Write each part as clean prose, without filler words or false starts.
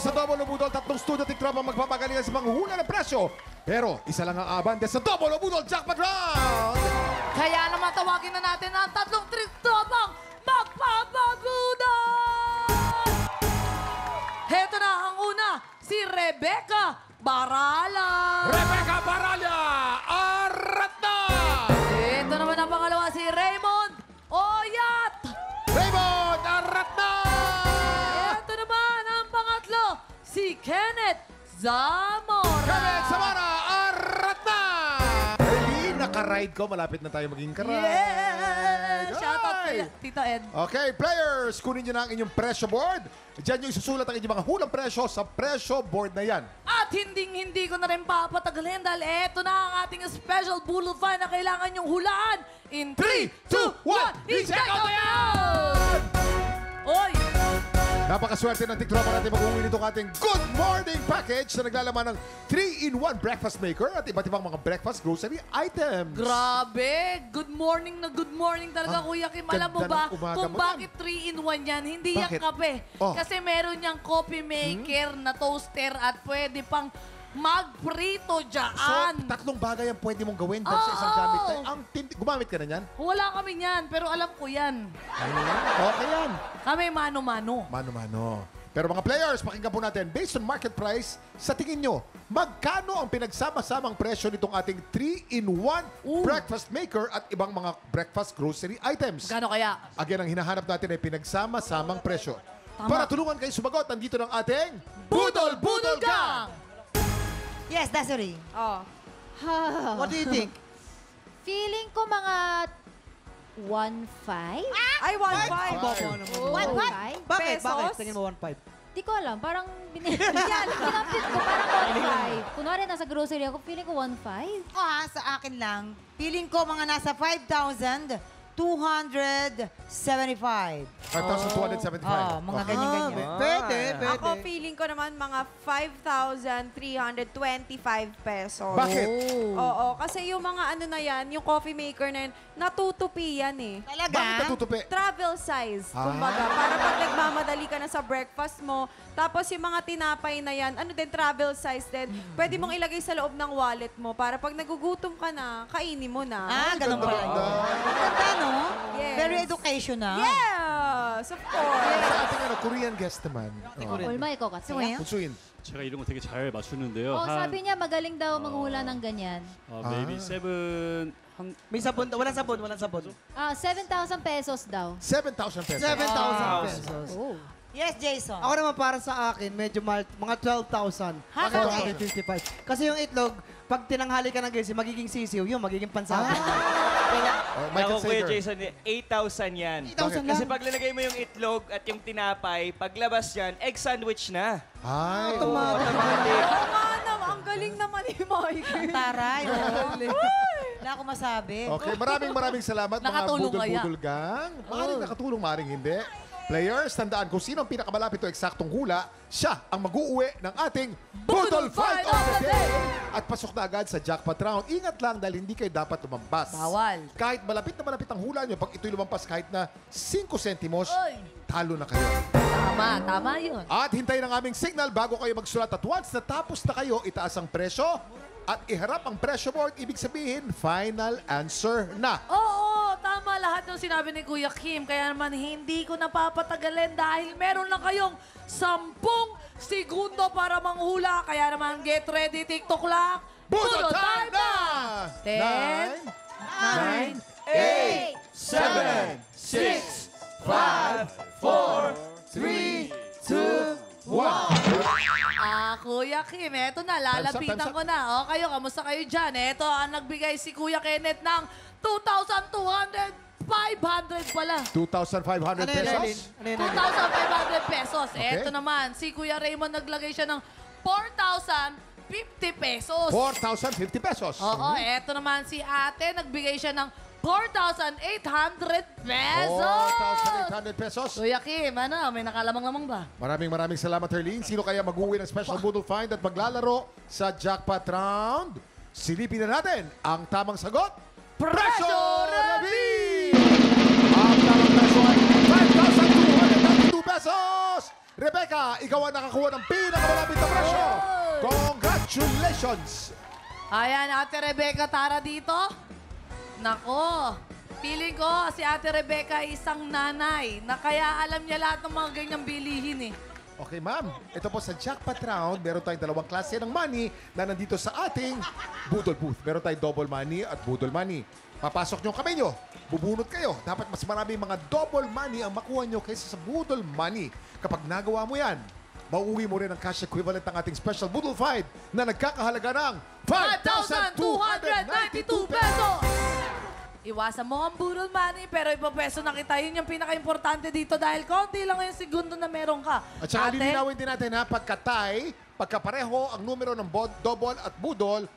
sa Double o Budol, tatlong studio tiktrop ang magpapagalingan sa panghula ng presyo. Pero isa lang ang abante sa Double o Budol Jackpot Round! Kaya naman tawagin na natin ang tatlong tiktropang magpapabudol! Heto na ang una, si Rebecca Barala. Rebecca Barala, arat na! Heto naman ang pangalawa, si Raymond Oyat. Raymond, arat na! Ito naman ang pangatlo, si Kenneth Zamora. Kenneth Zamora, arat na! Really, naka-ride ko. Malapit na tayo maging karide. Yeah! Shoutout Ay! kay Tito Ed. Okay, players, kunin nyo na ang inyong presyo board. Diyan yung isusulat ang inyong mga hulang presyo sa presyo board na yan. At hindi ko na rin papatagalin dahil eto na ang ating special Budol Find na kailangan nyong hulaan. In 3, 2, 1, i-check out na yan! Oy! Napakaswerte ng tiktropa natin mag-uwi nitong ating Good Morning Package na naglalaman ng 3-in-1 breakfast maker at iba't ibang mga breakfast grocery items. Grabe! Good morning na good morning talaga, Kuya Kim. Alam mo ganda ba ng umaga kung mo bakit 3-in-1 yan? Hindi yan Bakit? kape. Oh. Kasi meron niyang coffee maker na toaster at pwede pang magprito So, dyan. tatlong bagay ang pwede mong gawin dahil sa isang gamit na gumamit ka na yan? Wala kami yan, pero alam ko yan. Okay yan. Kami mano-mano. Mano-mano. Pero mga players, pakinggan po natin, based on market price, sa tingin nyo, magkano ang pinagsama-samang presyo nitong ating 3-in-1 breakfast maker at ibang mga breakfast grocery items? Gano kaya? Again, ang hinahanap natin ay pinagsama-samang presyo. Tama. Para tulungan kayo sumagot, nandito ng ating Budol Budol Gang! Yes, Desiree. Oh. What do you think? Feeling ko mga 1.5? Ay, 1.5. What? Bakit? Pesos? Bakit? Tingin mo 1.5? Di ko alam. Parang pinampit ko parang 1.5. Kunwari nasa grocery ako, feeling ko 1.5. Sa akin lang, feeling ko mga nasa 5,275. 5,275. Mga ganyan-ganyan. Pwede. Ako, feeling ko naman mga 5,325 pesos. Bakit? Oo, kasi yung mga ano na yan, yung coffee maker na yan, natutupi yan eh. Talaga? Bakit natutupi? Travel size, kumbaga. Para pag nagmamadali ka na sa breakfast mo, tapos yung mga tinapay na yan, ano din, travel size din. Pwede mong ilagay sa loob ng wallet mo para pag nagugutom ka na, kainin mo na. Ganun pala. Ganda. Ganda, no? Yes. Very educational. Yes, of course. Sa ating Korean guest naman. Olma, ikaw kasi. Punsuin. 제가 이런 거 되게 잘 맞추는데요. Oh, sabi niya magaling daw manghula ng ganyan. maybe 7 한 May sabon, walang sabon, walang sabon. 7,000 pesos daw. 7,000 pesos. 7,000 pesos. Oh. Yes, Jason. Ako naman para sa akin, medyo mahal, mga 12,000. Bakit? 255. Kasi yung itlog, pag tinanghali ka ng gising, magiging sisiw, yun, magiging pansabi. Michael Ako, Kuya Sager. Jason, 8,000 yan. 8,000 lang. Kasi pag linagay mo yung itlog at yung tinapay, paglabas yan, egg sandwich na. Ay, Automatic. Oo nga naman, ang galing naman ni Mike. Taray. Wala akong masabi. Okay, maraming salamat mga Nakatulong kaya? budol-budol gang. Maring nakatulong, maring hindi. Players, tandaan kung sino ang pinakamalapit o eksaktong hula, siya ang mag-uuwi ng ating Budol Fight of the Day! At pasok na agad sa jackpot round. Ingat lang dahil hindi kayo dapat lumampas. Bawal. Kahit malapit na malapit ang hula nyo, pag ito'y lumampas kahit na 5 sentimos, Oy. talo na kayo. Tama yun. At hintayin ang aming signal bago kayo magsulat. At once natapos na kayo, itaas ang presyo at iharap ang presyo board. Ibig sabihin, final answer na. Oo, tama lahat ng sinabi ni Kuya Kim. Kaya naman hindi ko napapatagalin dahil meron lang kayong 10 segundo para manghula. Kaya naman get ready, TikTok lang. Budol time na! 10, 9, 8, 7, 6, 5, 4, 3, 2, 1. Kuya Kim, eto na, lalapitan Time's up. ko na. O, kayo, kamusta kayo dyan? Eto, ang nagbigay si Kuya Kenneth ng 2,200, 500 pala. 2,500 pesos. 2,500 pesos. Okay. Eto naman, si Kuya Raymond naglagay siya ng 4,050 pesos. 4,050 pesos. Oo, eto naman si ate, nagbigay siya ng 4,800 pesos. 4,800 pesos. Kuya Kim, ano, may nakalamang-lamang ba? Maraming salamat, Herlene. Sino kaya mag-uwi ng special Budol Find at maglalaro sa jackpot round? Silipin na natin ang tamang sagot. Presyo Reveal! Ang tamang presyo ay 5,292 pesos! Rebecca, ikaw ang nakakuha ng pinakamalapit na presyo. Congratulations! Ayan, Ate Rebecca, tara dito. Nako, feeling ko si Ate Rebecca ay isang nanay na kaya alam niya lahat ng mga ganyang bilihin eh. Okay, ma'am. Ito po sa jackpot round, meron tayong dalawang klase ng money na nandito sa ating Budol booth. Meron tayong double money at Budol money. Papasok nyo kami nyo, bubunot kayo. Dapat mas marami mga double money ang makuha nyo kaysa sa Budol money. Kapag nagawa mo yan, mauuwi mo rin ang cash equivalent ng ating special Budol Fight na nagkakahalaga ng 5,292 pesos! Iwasan mo ang budol money, pero ipapeso na kita. Yun yung pinaka-importante dito dahil konti lang yung segundo na meron ka. At saka lilinawin din natin ha, pagka-tie, pagkapareho ang numero ng double at budol,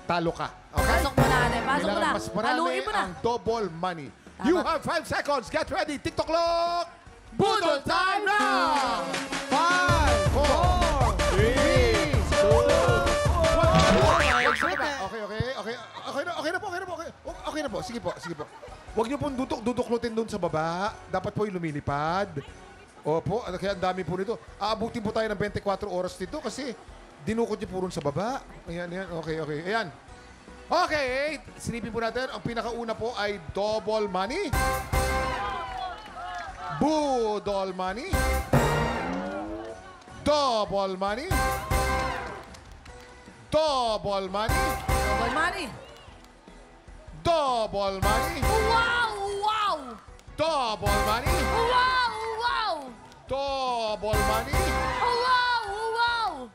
talo ka. Okay? Pasok mo na, Ate. Pasok mo Kailangan na. mas marami Haluin mo na. ang double money. You have 5 seconds. Get ready. TikTok clock. Budol time now! 5, 4, 3, 2, 1. Okay na po. Sige po. Huwag niyo pong duduklutin doon sa baba. Dapat po yung lumilipad. Opo, kaya ang dami po nito. Aabutin po tayo ng 24 oras dito kasi dinukot niyo po ron sa baba. Ayan. Okay. Ayan. Okay, silipin po natin. Ang pinakauna po ay double money. Budol money. Double money. Double money. Double money. Double money. Wow! Double money. Wow! Double money. Wow!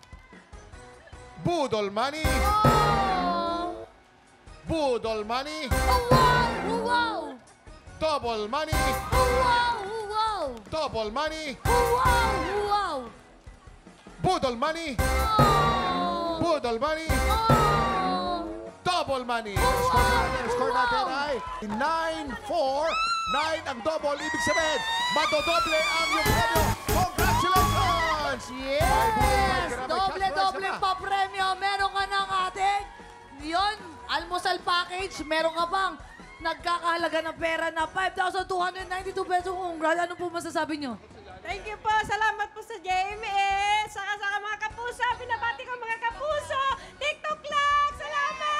Budol money. Oh! Budol money. Wow! Double money. Wow! Double money. Wow! Budol money. Oh! Budol money. Oh! Double money. Ang score natin ay 9-4. 9 ang double. Ibig sabihin, madodoble ang iyong premyo. Congratulations! Yes! Doble pa premyo. Meron ka ng ating yun, almusal package. Meron ka pang nagkakahalaga ng pera na 5,292 pesos. Congrats. Ano po masasabi nyo? Thank you po. Salamat po sa JMS. Saka sa mga kapuso. Pinabati ko mga kapuso. TikTok lang. Salamat!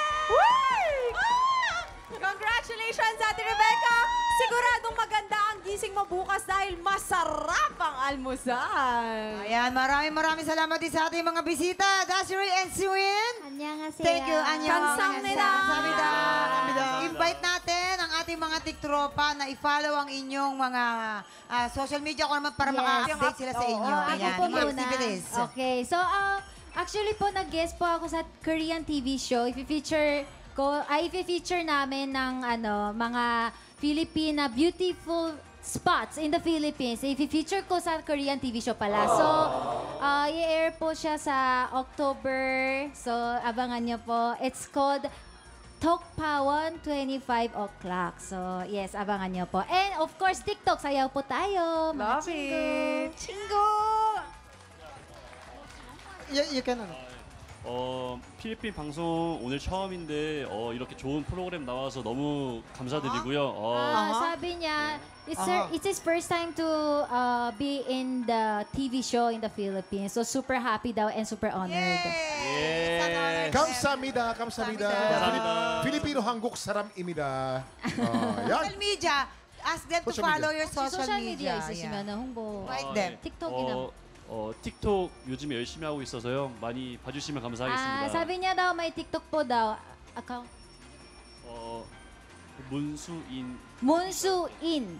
Congratulations, Ate Rebecca. Siguradong maganda ang gising mo bukas dahil masarap ang almusal. Ayan, maraming salamat din sa ating mga bisita. Dasiri and Siwin. 안녕하세요. Thank you, Anya. Kamsahamnida. Kamsahamnida. Invite natin ang ating mga tiktropa na i-follow ang inyong mga social media ko naman para maka-update sila sa inyo. Ako Ayan, po yung mga muna. activities. Okay, so actually po nag-guest po ako sa Korean TV show. I-feature namin ng mga Filipina beautiful spots in the Philippines. I-feature ko sa Korean TV show pala. So, i-air po siya sa October. So, abangan niyo po. It's called Tokpawan 25 o'clock. So, yes, abangan niyo po. And of course, TikTok, sayaw po tayo. Mga Love chingo. it. Chingo! You can, 필리핀 방송 오늘 처음인데 이렇게 좋은 프로그램 나와서 너무 감사드리고요. Sabi niya, it's his first time to be in the TV show in the Philippines. So super happy daw and super honored. 예. Kamsamida. 감사합니다. Filipino Hangguk Saram Imida. Yan. Social media. Ask them to Social follow media. your social media. 있으시면 홍보. Like them. 틱톡이나. 틱톡 요즘에 열심히 하고 있어서요. 많이 봐주시면 감사하겠습니다. 사bi niya daw may TikTok po daw. Account. 문수인. Munsuin.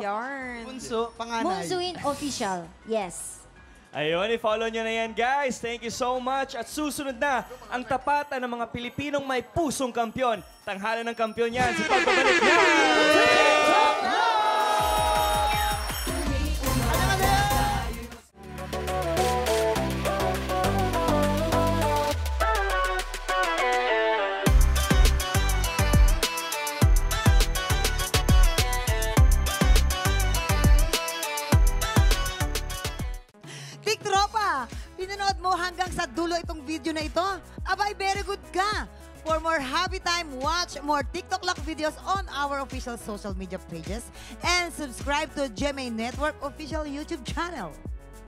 Yarn. Bunso, panganay. Munsuin official. Yes. Ayun, i-follow nyo na yan, guys. Thank you so much. At susunod na ang tapatan ng mga Pilipinong may pusong kampyon. Tanghalan ng kampyon yan sa pagbabalik na TikTok Live! Tiktropa, pinanood mo hanggang sa dulo itong video na ito? Abay, very good ka! For more happy time, watch more TikTok Lock videos on our official social media pages and subscribe to GMA Network official YouTube channel.